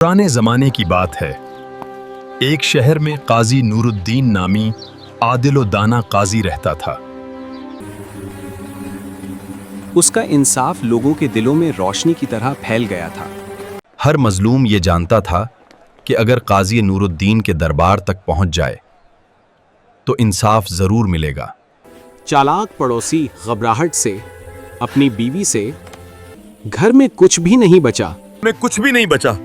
पुराने ज़माने की बात है। एक शहर में काजी नूरुद्दीन नामी आदिल व दाना काजी रहता था। उसका इंसाफ लोगों के दिलों में रोशनी की तरह फैल गया था। हर मजलूम ये जानता था कि अगर काजी नूरुद्दीन के दरबार तक पहुंच जाए तो इंसाफ ज़रूर मिलेगा। चालाक पड़ोसी घबराहट से अपनी बीवी से, घर में कुछ भी नहीं बचा। में कुछ भी नहीं बचा,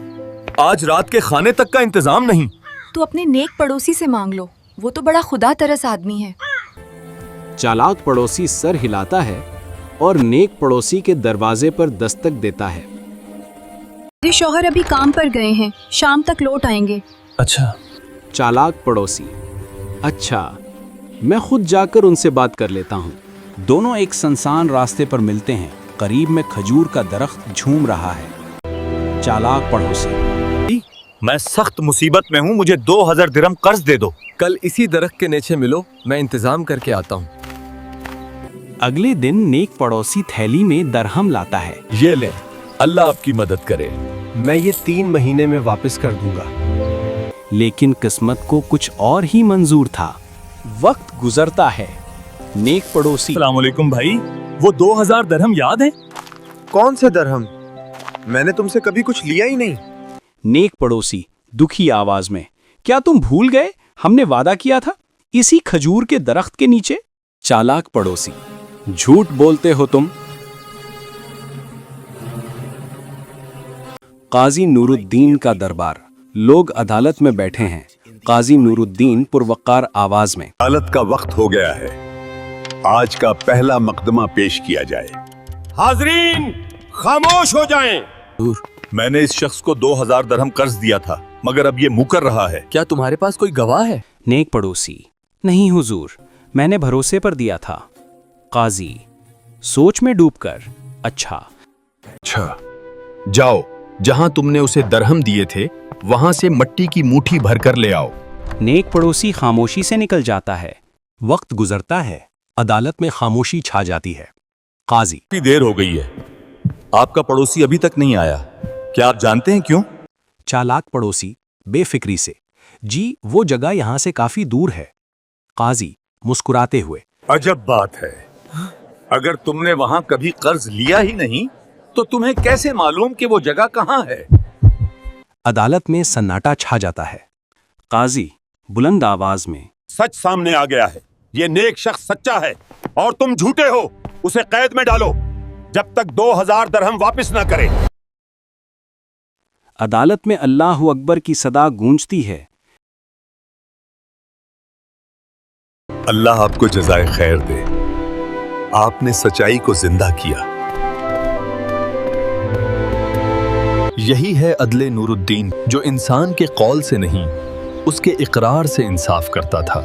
आज रात के खाने तक का इंतजाम नहीं। तू अपने नेक पड़ोसी से मांग लो, वो तो बड़ा खुदा तरस आदमी है। चालाक पड़ोसी सर हिलाता है और नेक पड़ोसी के दरवाजे पर दस्तक देता है। मेरे शौहर अभी काम पर गए हैं, शाम तक लौट आएंगे। अच्छा। चालाक पड़ोसी, अच्छा, मैं खुद जाकर उनसे बात कर लेता हूँ। दोनों एक सुनसान रास्ते पर मिलते हैं। करीब में खजूर का दरख्त झूम रहा है। चालाक पड़ोसी, मैं सख्त मुसीबत में हूँ, मुझे 2000 दिरहम कर्ज दे दो। कल इसी दरख्त के नीचे मिलो, मैं इंतजाम करके आता हूँ। अगले दिन नेक पड़ोसी थैली में दरहम लाता है। ये ले, अल्लाह आपकी मदद करे। मैं ये 3 महीने में वापस कर दूंगा। लेकिन किस्मत को कुछ और ही मंजूर था। वक्त गुजरता है। नेक पड़ोसी, अस्सलाम वालेकुम भाई, वो 2000 दिरहम याद है? कौन से दरहम? मैंने तुमसे कभी कुछ लिया ही नहीं। नेक पड़ोसी दुखी आवाज में, क्या तुम भूल गए? हमने वादा किया था इसी खजूर के दरख्त के नीचे। चालाक पड़ोसी, झूठ बोलते हो तुम। काजी नूरुद्दीन का दरबार। लोग अदालत में बैठे हैं। काजी नूरुद्दीन पुरवक्कार आवाज में, अदालत का वक्त हो गया है, आज का पहला मुकदमा पेश किया जाए। हाजरीन खामोश हो जाएं। मैंने इस शख्स को 2000 दिरहम कर्ज दिया था, मगर अब ये मुकर रहा है। क्या तुम्हारे पास कोई गवाह है? नेक पड़ोसी, नहीं हुजूर, मैंने भरोसे पर दिया था। काजी सोच में डूबकर, अच्छा, जाओ, जहां तुमने उसे दरहम दिए थे वहां से मट्टी की मुट्ठी भरकर ले आओ। नेक पड़ोसी खामोशी से निकल जाता है। वक्त गुजरता है। अदालत में खामोशी छा जाती है। काजी, इतनी देर हो गई है, आपका पड़ोसी अभी तक नहीं आया, क्या आप जानते हैं क्यों? चालाक पड़ोसी बेफिक्री से, जी वो जगह यहां से काफी दूर है। काजी मुस्कुराते हुए, अजब बात है, अगर तुमने वहां कभी कर्ज लिया ही नहीं तो तुम्हें कैसे मालूम कि वो जगह कहां है? अदालत में सन्नाटा छा जाता है। काजी बुलंद आवाज में, सच सामने आ गया है, ये नेक शख्स सच्चा है और तुम झूठे हो। उसे कैद में डालो जब तक 2000 दिरहम वापस ना करे। अदालत में अल्लाहु अकबर की सदा गूंजती है। अल्लाह आपको जज़ाए खैर दे, आपने सच्चाई को जिंदा किया। यही है अदले नूरुद्दीन, जो इंसान के कौल से नहीं उसके इकरार से इंसाफ करता था।